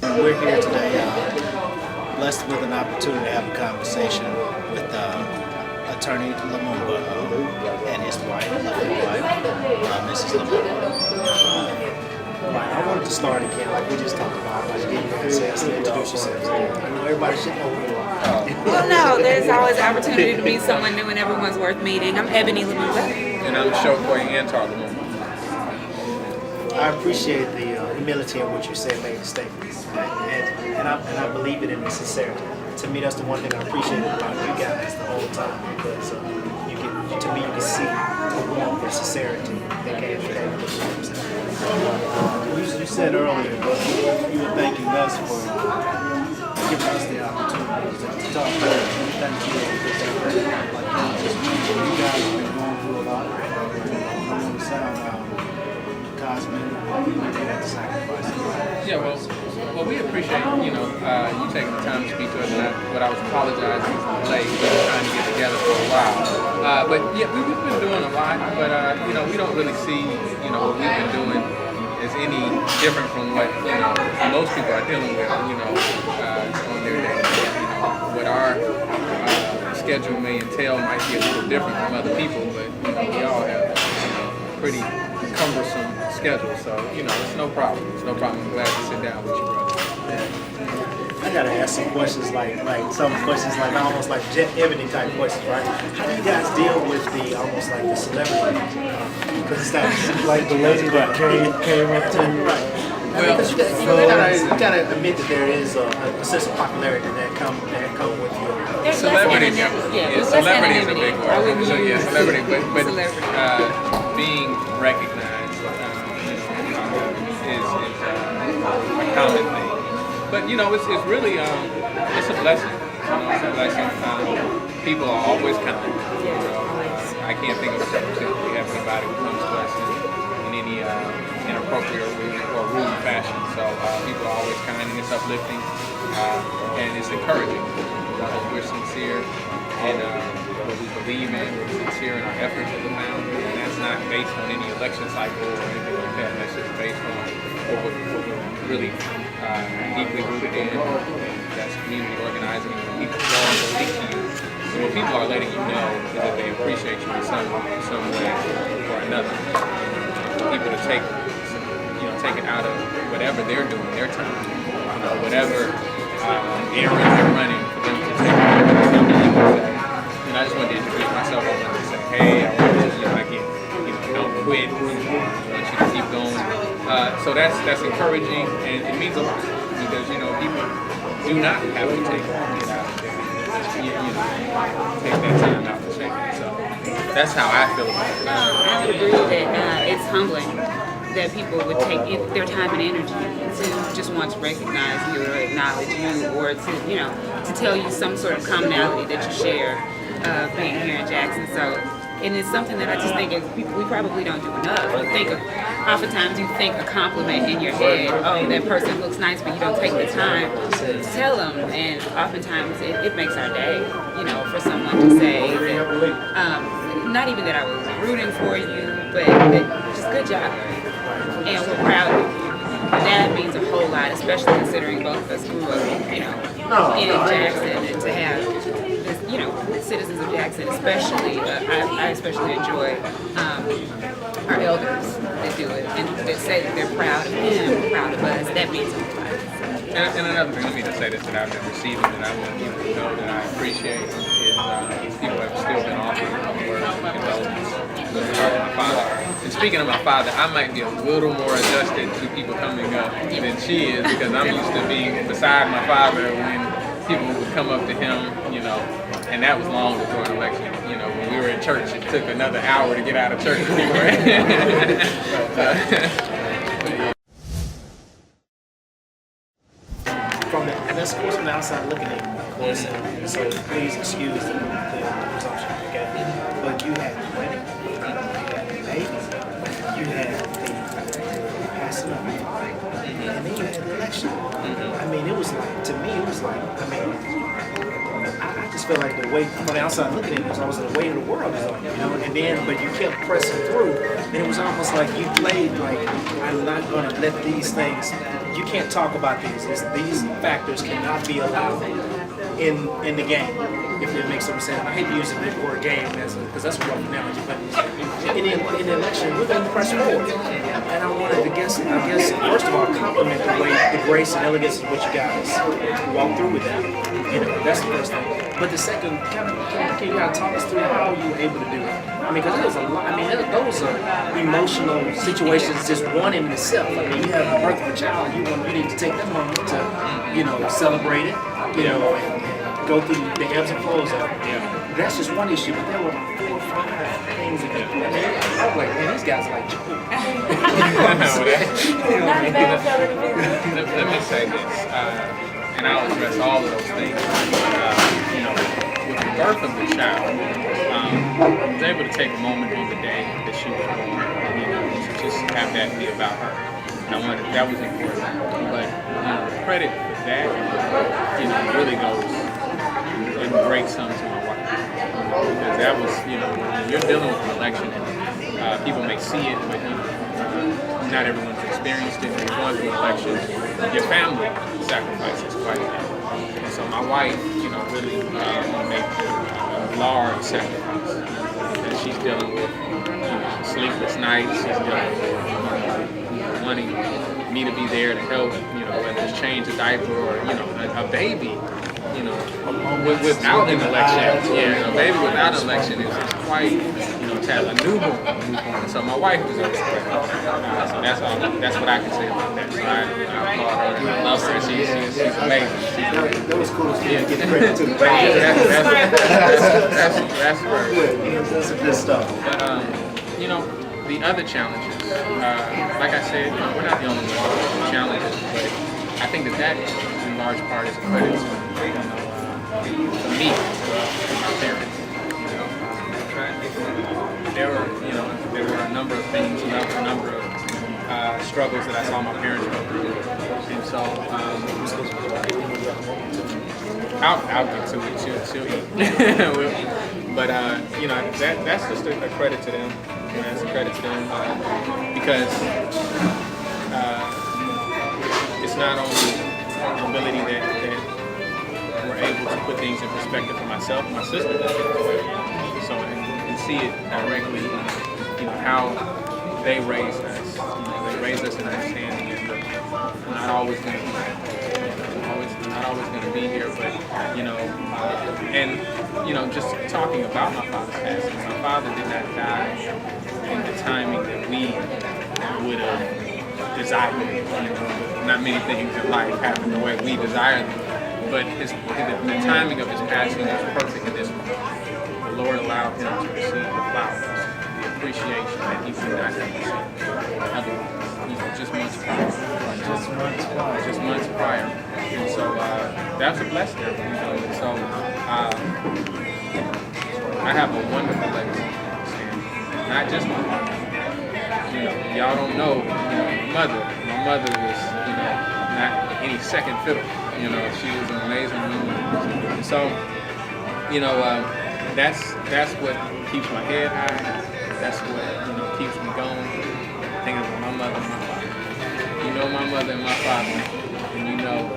We're here today, blessed with an opportunity to have a conversation with Attorney Lumumba and his wife, lovely wife, Mrs. Lumumba. Right, I wanted to start again, like we just talked about, like getting you access to introduce yourselves. I know everybody should know who you are. Well, no, there's always opportunity to meet someone new, and everyone's worth meeting. I'm Ebony Lumumba. And I'm Chokwe Antar Lumumba. I appreciate the humility in which you said, made the statements, and I believe it in the sincerity. To me, that's the one thing I appreciate about you guys the whole time, because you can see the warmth and sincerity that came from that. You said earlier, you were thanking us for giving us the opportunity to talk about it. Thank you. You guys have been going through a lot. I want to sound cosmetic, they had to sacrifice. Yeah, well, we appreciate you taking the time to speak to us. And what I was apologizing for the delay. We were trying to get together for a while, but yeah, we've been doing a lot. But we don't really see what we've been doing as any different from what most people are dealing with. On their day. What our schedule may entail might be a little different from other people, but we all have pretty cumbersome schedule, so it's no problem. It's no problem. I'm glad to sit down with you, brother. I gotta ask some questions like some questions like almost like Ebony type questions, right? How do you guys deal with the almost like the celebrity? Because it's that like the lady that came up to you, right? Well, you gotta admit that there is a sense of popularity that come with you. Celebrity, celebrity is a big word. So yeah, celebrity, but being recognized is a common thing. But it's really it's a blessing. It's a blessing. People are always kind. I can't think of a circumstance we have anybody who comes to us in any inappropriate or rude fashion. So people are always kind, and it's uplifting, and it's encouraging. We're sincere in what we believe in. We're sincere in our efforts as a founder, and that's not based on any election cycle or anything like that. That's just based on what we're really deeply rooted in. That's community organizing. When people call and speak to you, so what people are letting you know is that they appreciate you in some way or another. People to take it out of whatever they're doing, their time, whatever errand they're running for them to take care of something. And I just wanted to introduce myself. I wanted to say, hey, I want you, don't quit. I want you to keep going. So that's encouraging, and it means a lot because people do not have to take it out of their take that time out to shake it. So that's how I feel about it. I would agree that it's humbling that people would take their time and energy to just want to recognize you or acknowledge you, or to tell you some sort of commonality that you share being here in Jackson. So, and it's something that I just think we probably don't do enough. Oftentimes you think a compliment in your head, oh, that person looks nice, but you don't take the time to tell them. And oftentimes it makes our day, for someone to say that, not even that I was rooting for you, but just good job. And we're proud of you. That means a whole lot, especially considering both of us grew up, in Jackson, and to have, citizens of Jackson, especially, I especially enjoy our elders that do it and that say that they're proud of him, proud of us. That means a whole lot. And another thing, let me just say this that I've been receiving that I want people to know that I appreciate is people have still been offering words of condolence with regard to my father. And speaking of my father, I might be a little more adjusted to people coming up than she is, because I'm used to being beside my father when people would come up to him, and that was long before an election. When we were in church, it took another hour to get out of church anyway. And that's of course from the outside looking at you, of course, and so please excuse the presumption, okay? But you had the wedding, you had the baby, you had the passing of the father, and then you had the election. I mean, it was like, to me, I just felt like the weight, from the outside looking at it, was almost the weight of the world was on you, and then, but you kept pressing through, and it was almost like you played like, I'm not going to let these things you can't talk about these. These factors cannot be allowed in the game. If it makes some sense. I hate to use the big word game because that's a rough analogy, but in the election, we're going to press forward. And I wanted to guess, first of all, compliment the grace and elegance of what you guys walked through with that. You know, that's the first thing. But the second, can you kind of talk us through how you were able to do it? I mean, because there was a lot. I mean, those are emotional situations, just one in itself. I mean, you have the birth of a child, you need to take that moment to, you know, celebrate it, you know, and go through the ebbs and flows of it. That's just one issue, but there were like 4 or 5 things that I mean, I was like, man, these guys are like Joe. Let me say this, and I'll address all of those things. You know, with the birth of the child, I was able to take a moment on the day that she was born, you know, to just have that be about her. And I wanted that was important. But you know, the credit for that, you know, really goes in great sum to my wife. Because that was, you know, when you're dealing with an election, and people may see it, but you know, not everyone's experienced it. When you're going through an election, your family sacrifices quite a bit. And so my wife, you know, really made a large sacrifice. And she's dealing with, you know, sleepless nights. She's dealing with, you know, wanting me to be there to help, you know, whether it's change a diaper or, you know, a baby. You know, without an election, a baby without an election is quite, you know, to have a newborn. And so my wife deserves credit. So that's all. That's what I can say about that. So I applaud her and I love her. She's amazing. That was cool. Yeah, get credit to the baby. That's very good. That's some good stuff. But you know, the other challenges, like I said, you know, we're not the only ones with challenges, but I think that in large part is a credit to, you know, me, my parents. You know, there were a number of things, a number of struggles that I saw my parents go through, and so I'll get to it. She'll eat. But you know, that's just a credit to them. You know, that's a credit to them because it's not only the ability that we're able to put things in perspective for myself, my sister does it as well. So and see it directly, you know, how they raised us. You know, they raised us in understanding and not always going to be be here, but you know, and you know, just talking about my father's passing. My father did not die in the timing that we would have desired. You know, not many things in life happen the way we desire them, but the timing of his passing was perfect in this moment. The Lord allowed him to receive the flowers, the appreciation that he would not have received otherwise. You know, just months prior. Just months prior. And so that's a blessing, you know. And so I have a wonderful legacy. And not just my mother. You know, y'all don't know, you know, my mother was, you know, not any second fiddle. You know, she was an amazing woman. And so, you know, that's what keeps my head high. That's what, you know, keeps me going. Thinking about my mother and my father. You know my mother and my father, and you know,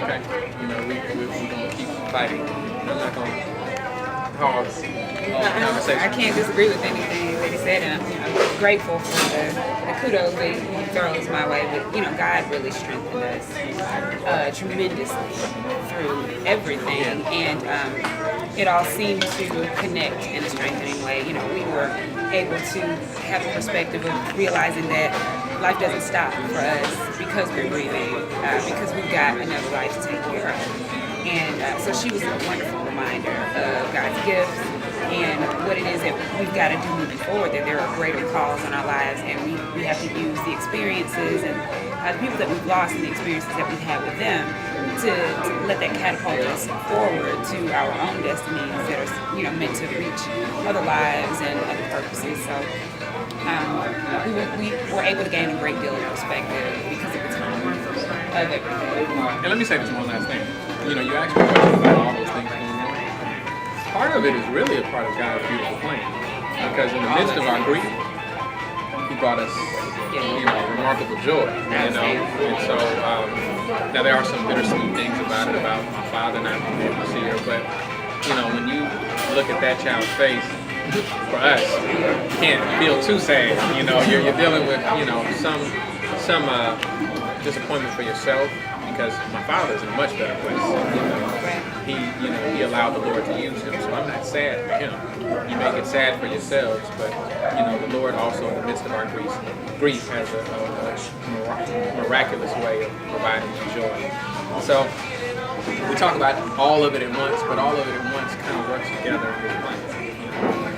okay, you know, we're gonna keep fighting. I'm not gonna pause the conversation. I can't disagree with anything that he said, and I'm grateful for the kudos that he throws my way. But you know, God really strengthened us tremendously through everything, and it all seemed to connect in a strengthening way. You know, we were able to have a perspective of realizing that life doesn't stop for us because we're breathing, because we've got another life to take care of. And so she was a wonderful reminder of God's gifts and what it is that we've got to do moving forward, that there are greater calls in our lives, and we have to use the experiences and the people that we've lost and the experiences that we've had with them to let that catapult us forward to our own destinies that are, you know, meant to reach other lives and other purposes. So we were able to gain a great deal of perspective because of the time of everything. And let me say this one last thing. You know, you asked me a question about all those things going on. Part of it is really a part of God's beautiful plan. Because in the midst of our grief, He brought us remarkable joy, you know. And so now there are some bittersweet things about it, about my father not being able to see her, but you know, when you look at that child's face, for us, you can't feel too sad. You know, you're dealing with, you know, some disappointment for yourself, because my father's in a much better place. You know, he allowed the Lord to use him, so I'm not sad for him. You may get sad for yourselves, but you know, the Lord also, in the midst of our grief has a miraculous way of providing you joy. So we talk about all of it at once, but all of it at once kind of works together in this plan.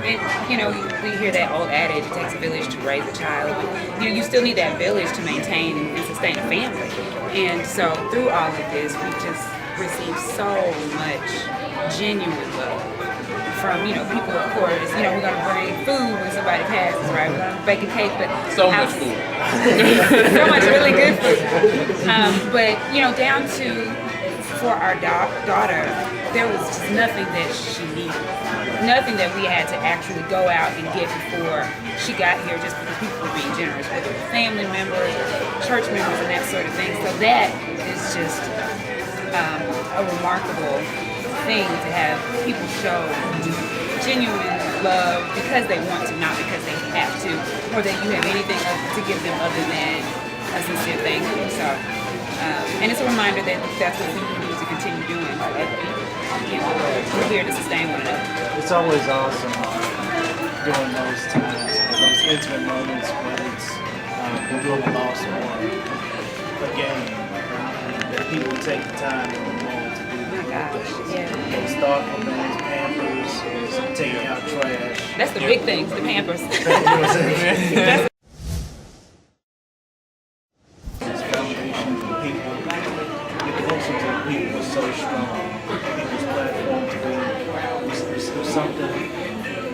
And, you know, we hear that old adage, it takes a village to raise a child. But, you know, you still need that village to maintain and sustain a family. And so through all of this, we just receive so much genuine love from, you know, people, of course. You know, we're going to bring food when somebody passes, right? We're going to bake a cake, but... So much food. So much really good food. But, you know, down to, for our daughter, there was just nothing that she needed. Nothing that we had to actually go out and get before she got here, just because people were being generous, whether it was family members, church members, and that sort of thing. So that is just a remarkable thing to have people show genuine love because they want to, not because they have to, or that you have anything to give them other than a sincere thank you. So, and it's a reminder that that's what we need to continue doing for other people. You know, we're here to sustain one another. It's always awesome during those times, those intimate moments when it's when we're lost or a game, that people take the time and the moment to do those thoughtful things, Pampers, taking out trash. That's the big things, the Pampers. That's this foundation for people. The connection to the people is so strong. People's platform to be it's something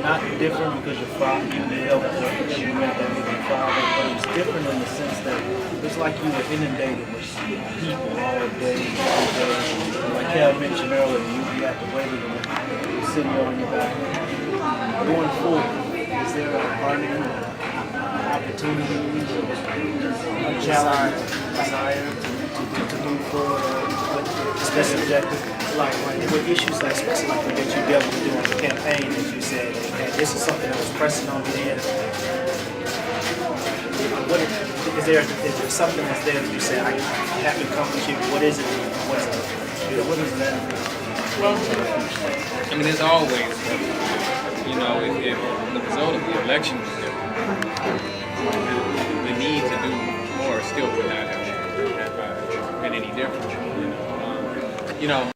not different because your father, you helped you met that with your father, but it's different in the sense that it's like you were inundated with people all day, all day. Like Cal mentioned earlier, you'd be at the waiting room, sitting on your back. Going forward, is there a learning opportunity, a challenge, desire to move forward with this objective? Like with issues like especially like that you dealt with during the campaign that you said, and this is something that was pressing on you then. What is there something that's there that you say I have to accomplish it? What is it? What is that? Well, I mean, it's always, you know, if the result of the election was different, the need to do more still would not have been any different. You know,